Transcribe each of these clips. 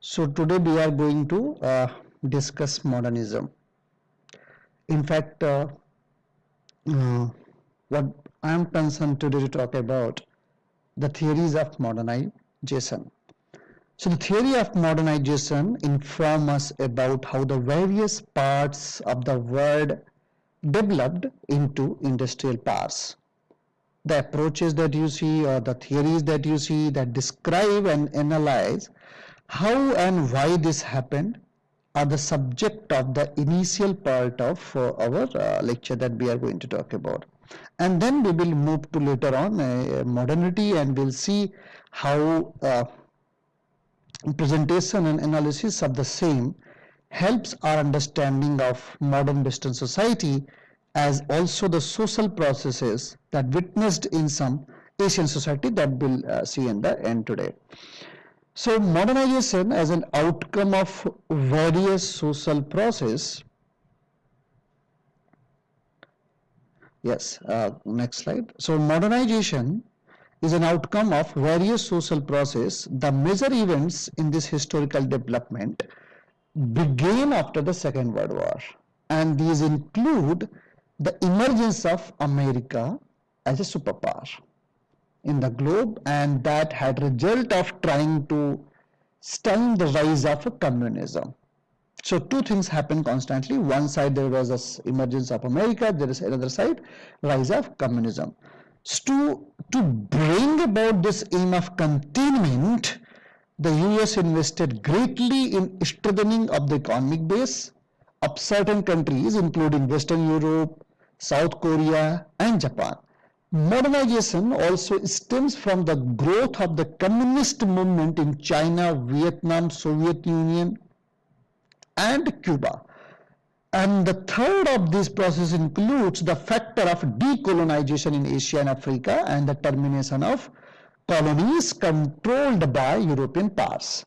So today we are going to discuss modernism. In fact, what I am concerned today to talk about the theories of modernization. So the theory of modernization inform us about how the various parts of the world developed into industrial powers. The approaches that you see or the theories that you see that describe and analyze how and why this happened are the subject of the initial part of our lecture that we are going to talk about. And then we will move to later on modernity, and we'll see how presentation and analysis of the same helps our understanding of modern Western society as also the social processes that witnessed in some Asian society that we'll see in the end today. So modernization as an outcome of various social process. Yes, next slide. So modernization is an outcome of various social process. The major events in this historical development began after the Second World War, and these include the emergence of America as a superpower in the globe, and that had result of trying to stem the rise of communism. So two things happen constantly. One side there was this emergence of America, there is another side rise of communism. So to bring about this aim of containment, the US invested greatly in strengthening of the economic base of certain countries including Western Europe, South Korea and Japan. Modernization also stems from the growth of the communist movement in China, Vietnam, Soviet Union and Cuba. And the third of this process includes the factor of decolonization in Asia and Africa and the termination of colonies controlled by European powers.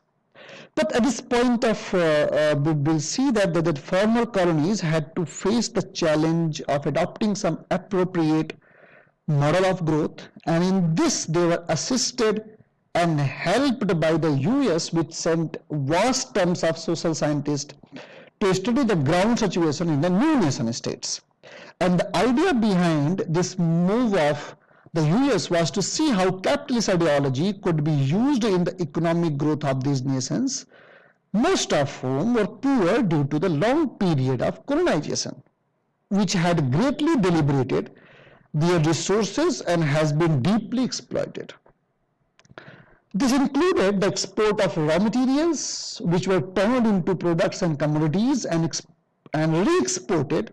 But at this point of, we will see that the former colonies had to face the challenge of adopting some appropriate model of growth, and in this they were assisted and helped by the US, which sent vast terms of social scientists to study the ground situation in the new nation states. And the idea behind this move of the US was to see how capitalist ideology could be used in the economic growth of these nations, most of whom were poor due to the long period of colonization, which had greatly deliberated their resources and has been deeply exploited. This included the export of raw materials, which were turned into products and commodities and re-exported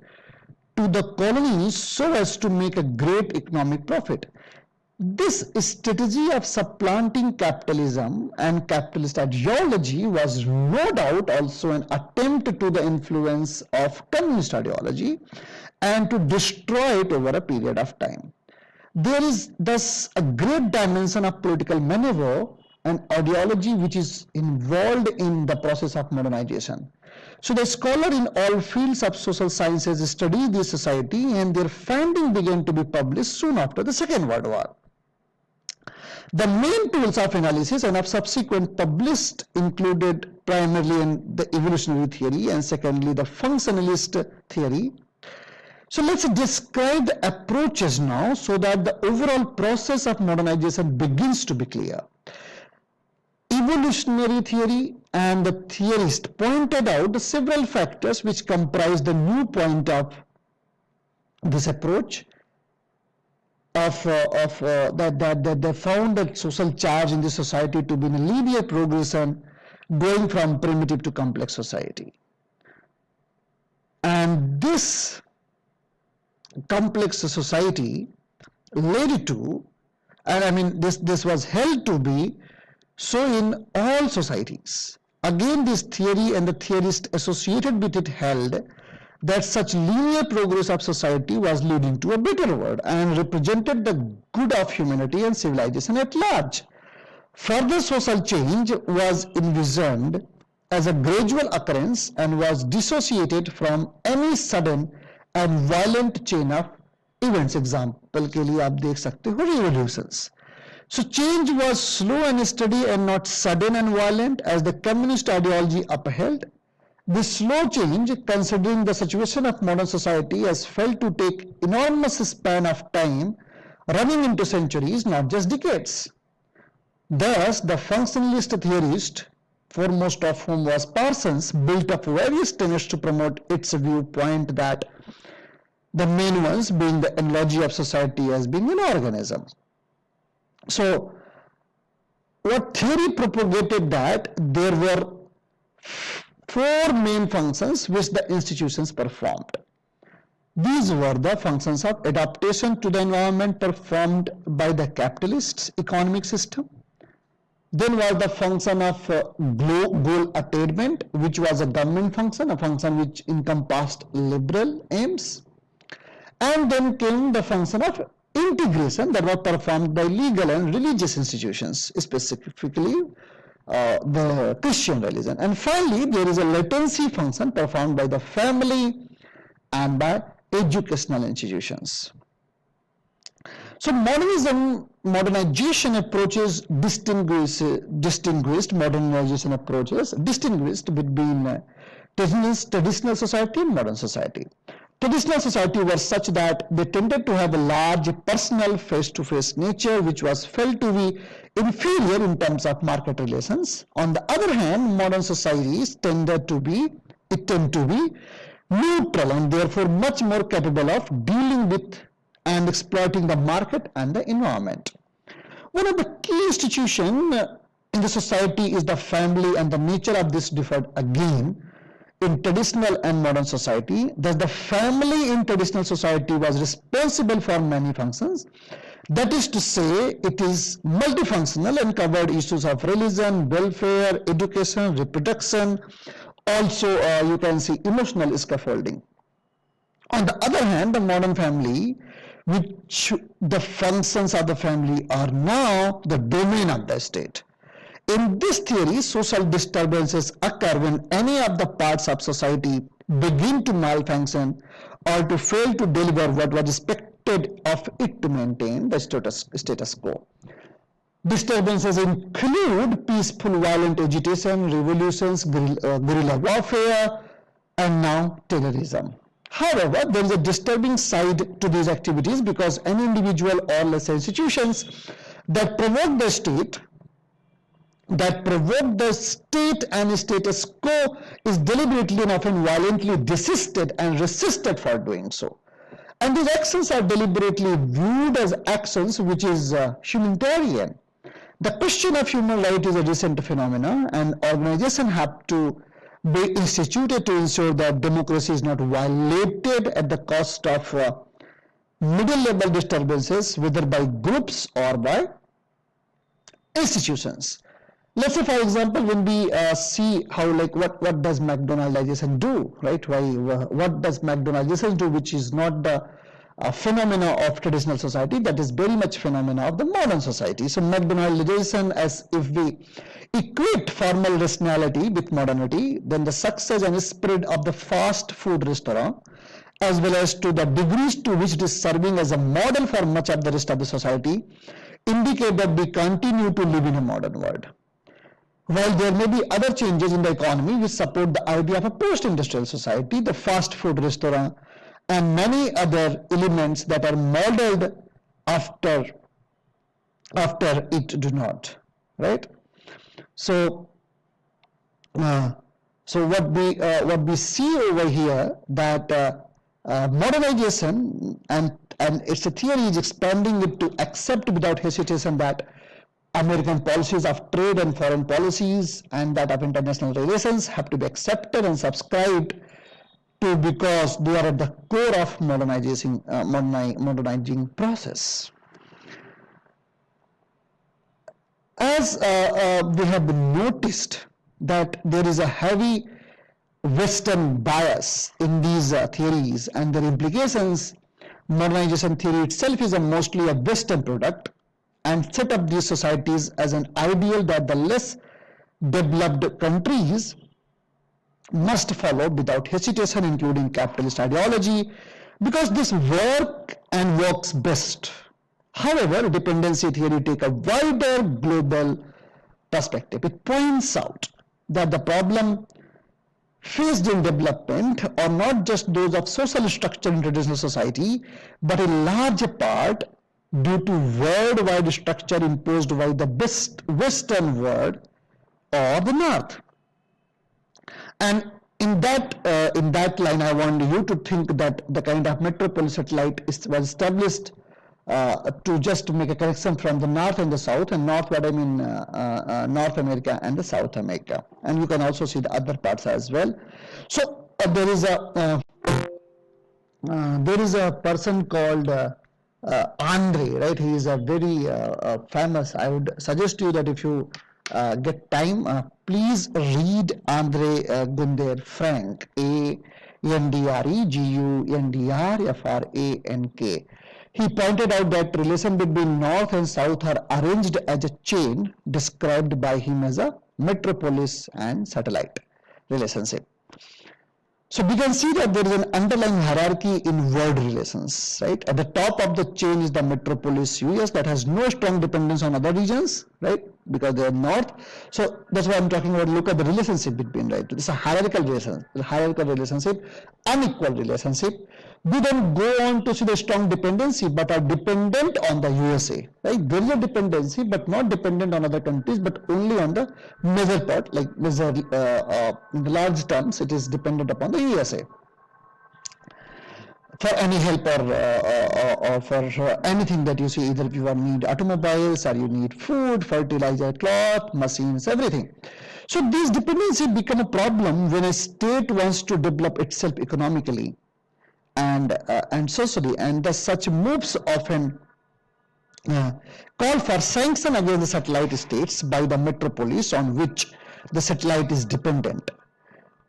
to the colonies so as to make a great economic profit. This strategy of supplanting capitalism and capitalist ideology was no doubt also an attempt to the influence of communist ideology and to destroy it over a period of time. There is thus a great dimension of political maneuver and ideology which is involved in the process of modernization. So the scholar in all fields of social sciences studied this society, and their findings began to be published soon after the Second World War. The main tools of analysis and of subsequent published included primarily in the evolutionary theory and secondly the functionalist theory. So let's describe the approaches now so that the overall process of modernization begins to be clear. Evolutionary theory and the theorist pointed out the several factors which comprise the new point of this approach that they found that social charge in the society to be in a linear progression going from primitive to complex society. And this complex society led to, and I mean this was held to be so in all societies. Again, this theory and the theorist associated with it held that such linear progress of society was leading to a better world and represented the good of humanity and civilization at large. Further social change was envisioned as a gradual occurrence and was dissociated from any sudden and violent chain of events. Example के लिए आप देख सकते हो revolutions. So change was slow and steady and not sudden and violent as the communist ideology upheld. This slow change, considering the situation of modern society, has felt to take enormous span of time, running into centuries, not just decades. Thus, the functionalist theorist, foremost of whom was Parsons, built up various tenets to promote its viewpoint that the main ones being the analogy of society as being an organism. So, what theory propagated that there were four main functions which the institutions performed. These were the functions of adaptation to the environment performed by the capitalist economic system. Then was the function of goal attainment, which was a government function, a function which encompassed liberal aims. And then came the function of integration that was performed by legal and religious institutions, specifically the Christian religion. And finally, there is a latency function performed by the family and by educational institutions. So modernization approaches distinguished modernization approaches distinguished between traditional society and modern society. Traditional society were such that they tended to have a large personal face-to-face nature which was felt to be inferior in terms of market relations. On the other hand, modern societies tend to be neutral and therefore much more capable of dealing with and exploiting the market and the environment. One of the key institutions in the society is the family, and the nature of this differed again in traditional and modern society. Thus, the family in traditional society was responsible for many functions. That is to say, it is multifunctional and covered issues of religion, welfare, education, reproduction, also you can see emotional scaffolding. On the other hand, the modern family, which the functions of the family are now the domain of the state. In this theory, social disturbances occur when any of the parts of society begin to malfunction or to fail to deliver what was expected of it to maintain the status quo. Disturbances include peaceful violent agitation, revolutions, guerrilla warfare, and now terrorism. However, there is a disturbing side to these activities because any individual or lesser institutions that provoke the state and status quo is deliberately and often violently desisted and resisted for doing so. And these actions are deliberately viewed as actions which is humanitarian. The question of human rights is a recent phenomenon, and organizations have to be instituted to ensure that democracy is not violated at the cost of middle-level disturbances, whether by groups or by institutions. Let's say, for example, when we see how, like, what does McDonaldization do, right? What does McDonaldization do, which is not the phenomena of traditional society, that is very much phenomena of the modern society. So McDonaldization, as if we equate formal rationality with modernity, then the success and spread of the fast food restaurant, as well as to the degrees to which it is serving as a model for much of the rest of the society, indicate that we continue to live in a modern world. While there may be other changes in the economy which support the idea of a post-industrial society, the fast food restaurant and many other elements that are modeled after it do not, right? So what we see over here, that modernization and its a theory is expanding it to accept without hesitation that American policies of trade and foreign policies and that of international relations have to be accepted and subscribed to because they are at the core of modernizing process. As we have noticed that there is a heavy Western bias in these theories and their implications, modernization theory itself is mostly a Western product and set up these societies as an ideal that the less developed countries must follow without hesitation, including capitalist ideology, because this works best However, dependency theory takes a wider global perspective. It points out that the problem faced in development are not just those of social structure in traditional society, but in large part due to worldwide structure imposed by the Western world or the North. And in that line, I want you to think that the kind of metropolis satellite was established to just make a connection from the North and the South, and North, what I mean, North America and the South America. And you can also see the other parts as well. So there is a person called Andre, right? He is a very famous. I would suggest you that if you get time, please read Andre Gunder Frank, Andre Gundrefrank. He pointed out that relation between North and South are arranged as a chain described by him as a metropolis and satellite relationship. So we can see that there is an underlying hierarchy in world relations, right? At the top of the chain is the metropolis US that has no strong dependence on other regions, right? Because they are north. So that's why I'm talking about. Look at the relationship between, right? It's a hierarchical relationship, unequal relationship. We then go on to see the strong dependency, but are dependent on the USA, right? There is a dependency, but not dependent on other countries, but only on the major part, like major, in the large terms, it is dependent upon the USA for any help or for anything that you see, either if you need automobiles or you need food, fertilizer, cloth, machines, everything. So these dependencies become a problem when a state wants to develop itself economically and socially, and thus such moves often call for sanction against the satellite states by the metropolis on which the satellite is dependent.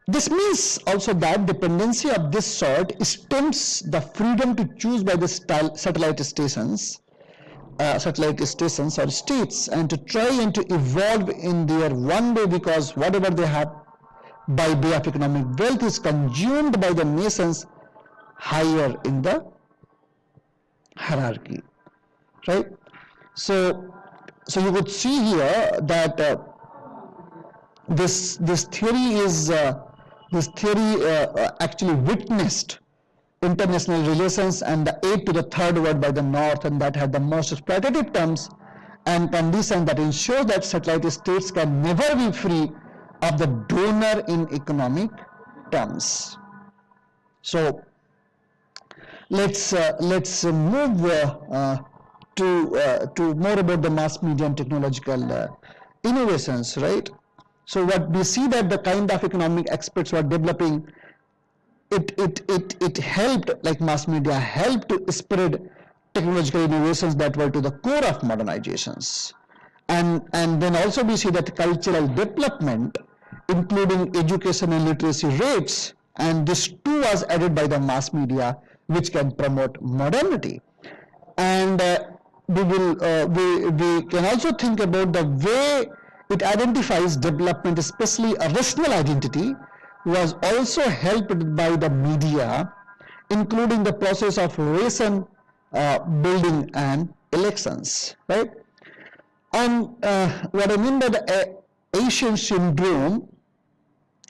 This means also that dependency of this sort stems the freedom to choose by the satellite stations or states, and to try and to evolve in their one way, because whatever they have by way of economic wealth is consumed by the nations higher in the hierarchy, right? So you could see here that this theory actually witnessed international relations and the aid to the third world by the North, and that had the most exploitative terms and conditions that ensure that satellite states can never be free of the donor in economic terms. So let's move to more about the mass media and technological innovations, right? So what we see that the kind of economic experts were developing, it helped, like mass media helped to spread technological innovations that were to the core of modernizations. And then also we see that cultural development, including education and literacy rates, and this too was added by the mass media, which can promote modernity. And we can also think about the way it identifies development, especially a rational identity, was also helped by the media, including the process of nation building and elections, right? And what I mean by the Asian syndrome,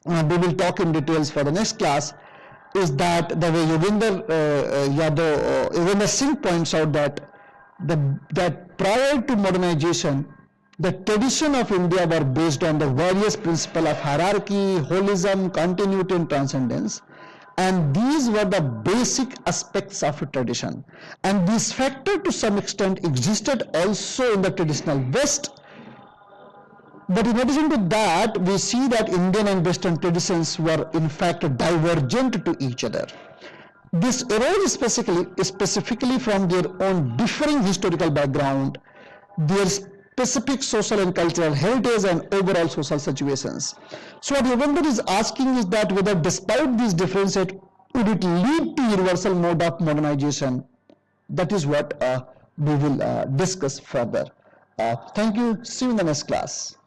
we will talk in details for the next class, is that the way Yogendra Singh points out that prior to modernization, the tradition of India were based on the various principles of hierarchy, holism, continuity, and transcendence. And these were the basic aspects of a tradition. And this factor to some extent existed also in the traditional West. But in addition to that, we see that Indian and Western traditions were in fact divergent to each other. This arose specifically from their own differing historical background, their specific social and cultural heritage, and overall social situations. So what Yogendra is asking is that whether despite these differences, would it lead to universal mode of modernization? That is what we will discuss further. Thank you. See you in the next class.